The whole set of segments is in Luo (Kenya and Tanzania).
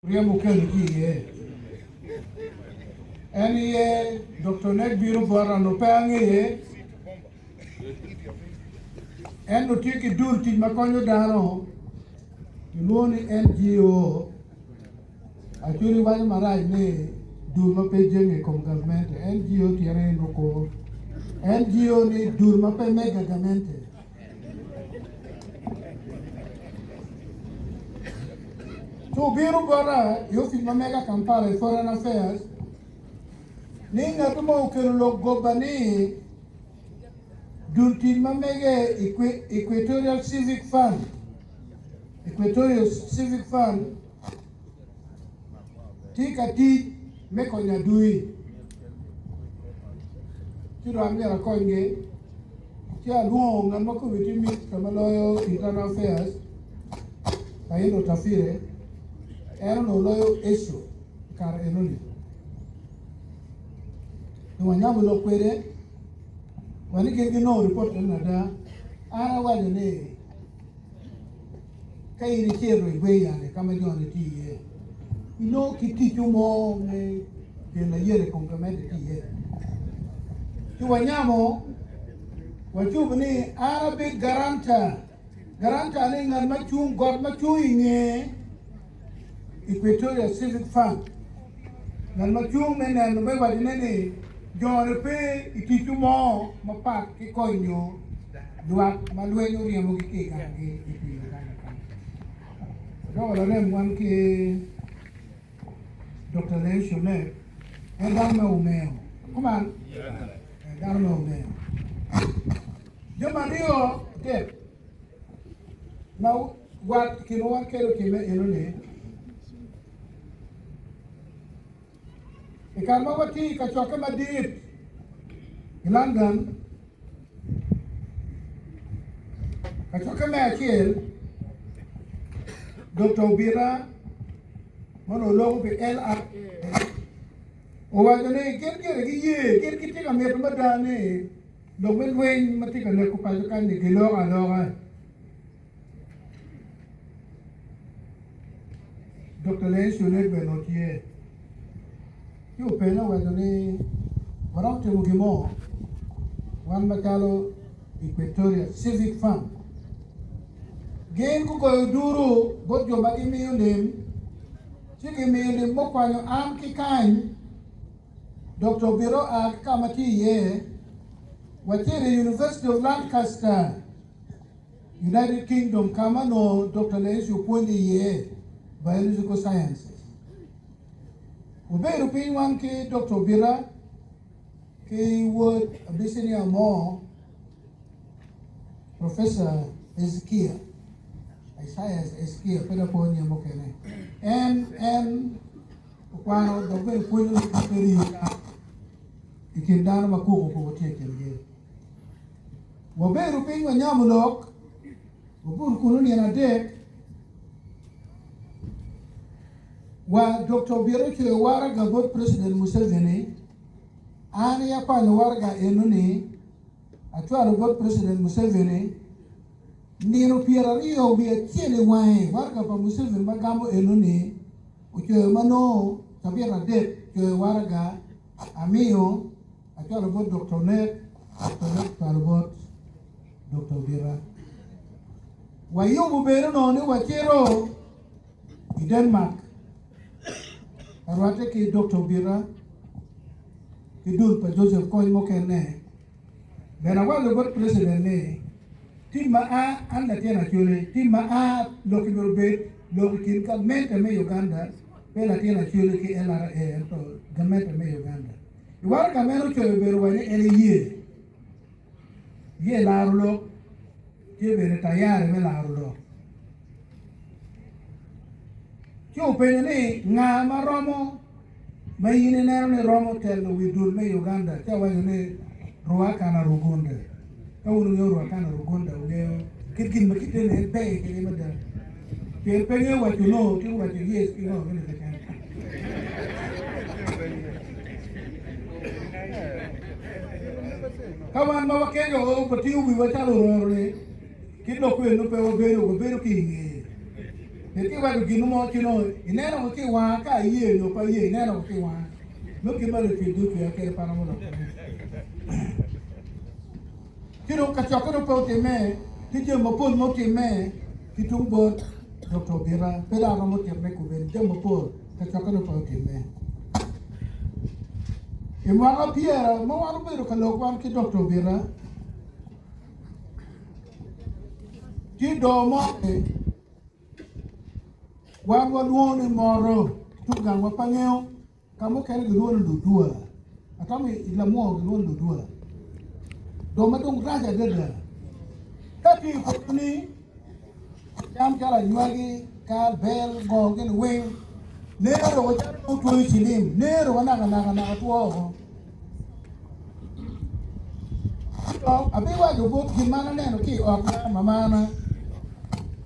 riamo che any Dr. Ned Biro Bora no Pangi and no take it do to Maconyo Dano, you know, NGO. Actually, why am I do my paging government, NGO Tiare Roco, NGO ni do my pay mega government. So, Biro Bora, you feel my mega campaign foreign affairs. Ninga tumo ukirulo gobani dunti mamege Equatorial Civic Fund. Equatorial Civic Fund tika ti meko nyadui. Tiro amira konge kia luo ngamako witimi kamaloyo internal affairs kaino tafire ero no loyo issue kar enoni. No nyamu lo kwere wani gege no report na da ara wale ne kai ni chero igwe yane kama jone tiye ino kiti chumo ne na yere complement tiye tu wanyamo wachubu ni arabic garanta ne ngal machung god machinge Equatorial Civic Fund ngal machung ne no be wadine ne John pe ititu mo mapak ki konyo duat malwenyo riamo ki ka ki do la nem wan ki Dr. Leshone and Darmo come on Darmo Mario de now what kino wan kero kime enone Ikarma wati kachoka madit in London kachoka machil Dr. Obira monologo pe LRA o wajane ker kitika met madane do wen matika ne ko pa kan ni gelo alora Dr. Leshone benotie Yo pena wajane warang temugimo wan makalo Equatorial Civic Fund Gen ko duro bot yo magi miyulim chiki miyulim mo kwanyo am kikain Dr. Biro ak kamati ye wachiri University of Lancaster United Kingdom kamano Dr. Leishu Pwindi ye Biological Sciences Uberu pinwan ki Dr. Bira ki would abisinia mo Professor Ezekiel Isaiah Ezekiel peda ponya mo kene and kwano dobe ponya kaperi ikindana makuko ko tekenge Uberu pinwan nyamulok ubur kununi na dek wa Dr. Biro ke waraga bot President Museveni ani ya kwa waraga enuni atwa bot President Museveni nino pierario bia tiene wae waraga pa Museveni magambo enuni uche mano tabira det ke waraga amio atwa bot Dr. Net atwa bot Dr. Bira wa yubu bero no ni wachero i Denmark Arwate ki Dr. Bira ki dul pa Joseph Koy mo kene bena wale bot president ne tima a anda tena chule tima a loki norbe loki kin ka mente me Uganda pela tena chule ki LRA to gamente me Uganda iwara kamero chule beru wani ele ye larulo ye bere tayare me larulo Yo penene nga maromo mayine ne romo telo widur me Uganda cha wajone ruaka na rugonda kawunu yo ruaka na rugonda ule kirkin makite ne pe kile mada pe penye wajuno ti waju yes kino ngene kan kawan mawakego o patiu wi wachalo rore kido kwenu pe obero ki Perché vado che non mo che no, in era che wa ka ye no pa ye, in era che wa. No che vado che du che para mo. Che non ka cha ko po te me, che je mo pon mo te me, che tu bo Dr. Bira, pela mo te me ko ben, je mo pon ka cha ko po te me. E mo ga piera, mo wa ro ka lo kwan che Dr. Bira. Che do mo wan luone moro tu gang wa pangeo kamo kele luone dudua atami la mo luone dudua do ma dong raja deda tapi ko ni jam kala nyuagi kal bel go gen wing nero wa tu tu chilim nero wa na tuo abi wa do bot gimana neno ki ok mamana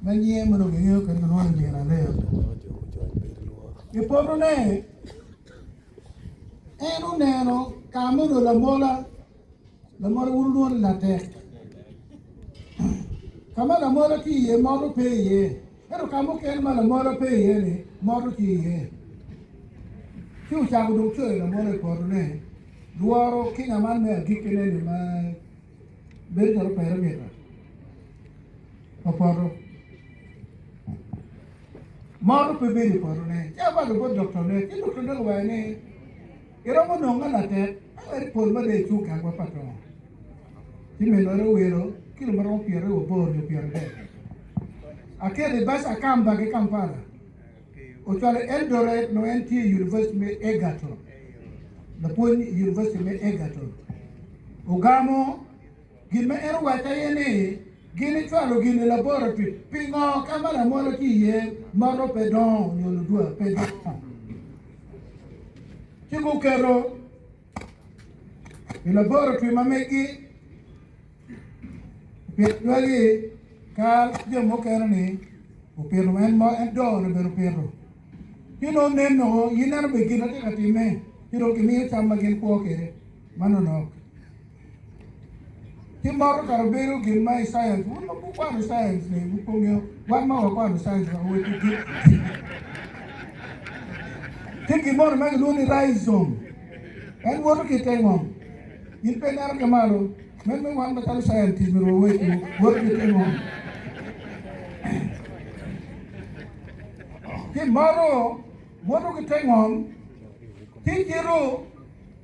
manye mono ngeo kan no ni na le e porro ne eno neno kamono la mola urno la te kama la mola ki ye moro pe ye pero kamo ke ma la mola pe ye ni moro ki ye tu cha do che la mola porro ne duaro ki na man me gikene ni ma ber jaro per meta porro Moro pe beri poro ne, ya ba do doctor ne, ki doctor ne wa ne. Ero mo no ngala te, ari pol ma de chu ka wa patro. Ti me no wero, ki lo maro piere o bor yo piere de. Akere bas akamba ke Kampala. O chale Eldoret no NT University me Egerton. The point University me Egerton. Ogamo gilme ero wa ta yene. Gini chwalo gini laboratory pingo kamera mola ki ye maro pedon nyolo dua pedon chiku kero laboratory mameki pedwali kal jemo kero ni upero en mo en do no bero pero kino neno yinano begina te katime kiro kimi chama gen poke mano no Timor Carabero give my science. What about science? What more about science? Take him on, make only rise on. And what can take on? You pay out Camaro. Make me one better scientist will wait to work with him on. Tomorrow, what can take on? Take your row.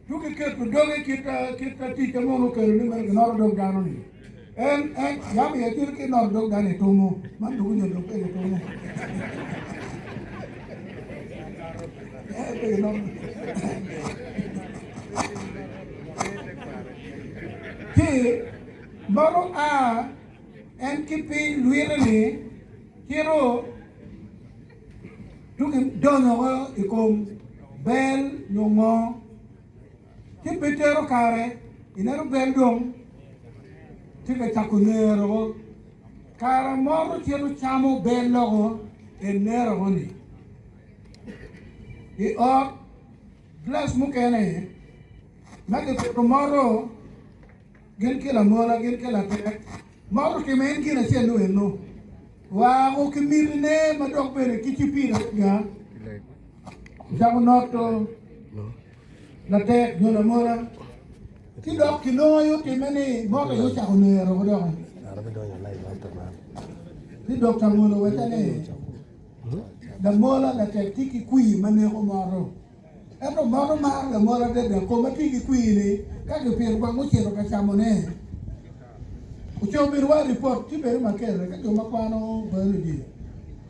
Tu que doge kita tika mono ke ni mer nor dog dano ni en ya me yetir ke nor dog dane tomo man dugu nyo dog ke tomo ki baro a en kipi luire ni kiro tu ke dono ikom bel nyongo Ti petero kare, inero beldong, ti ke chakunero, kara moro chelo chamo bello e nero honi. I or glass mukene, nake te moro, gen ke la mola, gen ke la tek, moro ke men ke na chelo eno. Wa o ke mirne madok bere kichipira ya. Jago noto. La te no la mora ti dok ki no yo ti meni mo yo cha ne ro do ara be do ya lai la ta ma ti dok ta mo no weta ne da mola la te ti ki qui mane ko maro e no maro ma la mola de ko ma ti ki qui ni ka ke per ba mo chero ka cha mo ne o cho mi ro report ti be ma ke ka jo ma pa no ba ni di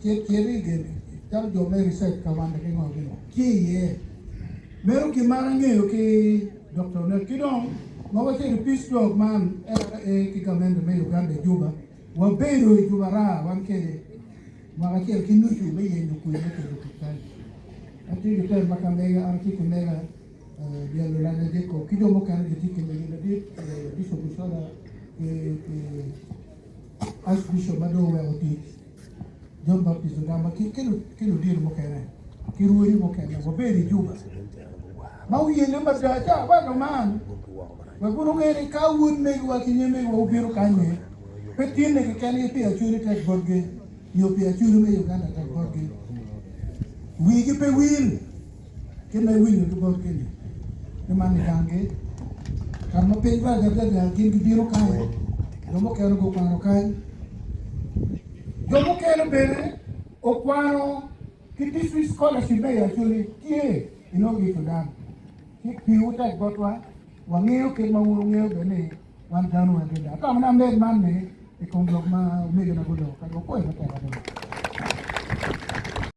che ri ge ta jo me research ka wanda ke ngo ki ye Mero ki marangeo ki Dr. Nelkidong, mawa che peace dog man LRA ki kamendo me Uganda Juba, wa beiro Juba ra wanke maga che ki nuchu me yenyo ku ne ke kutai. Ati de ter makamega arti ku mega dia lo la de ko kido mo kan de ti ke me di so ku sala as bisho mado we oti John Baptist Uganda ki lo dir mo kene ki ruori mo kene wa beiro Juba Mau yele madaja wa no man. Wa guru ngere ka wun me wa kinyeme wa ubiru kanye. Petine ke kani pe achuri tek borge. Yo pe achuri me Uganda tek borge. wigi pe wil kena wil ko bor kene ne man gange karma pe ba da kin gi biro kai domo kero go kwano kai domo kero bere o kwano ki this scholarship be actually tie inogi to dan ki piuta gotwa wangeo ke mawungeo bene wan tanu ande da ta mana me man ne e kon blog ma me na godo ka ko e ta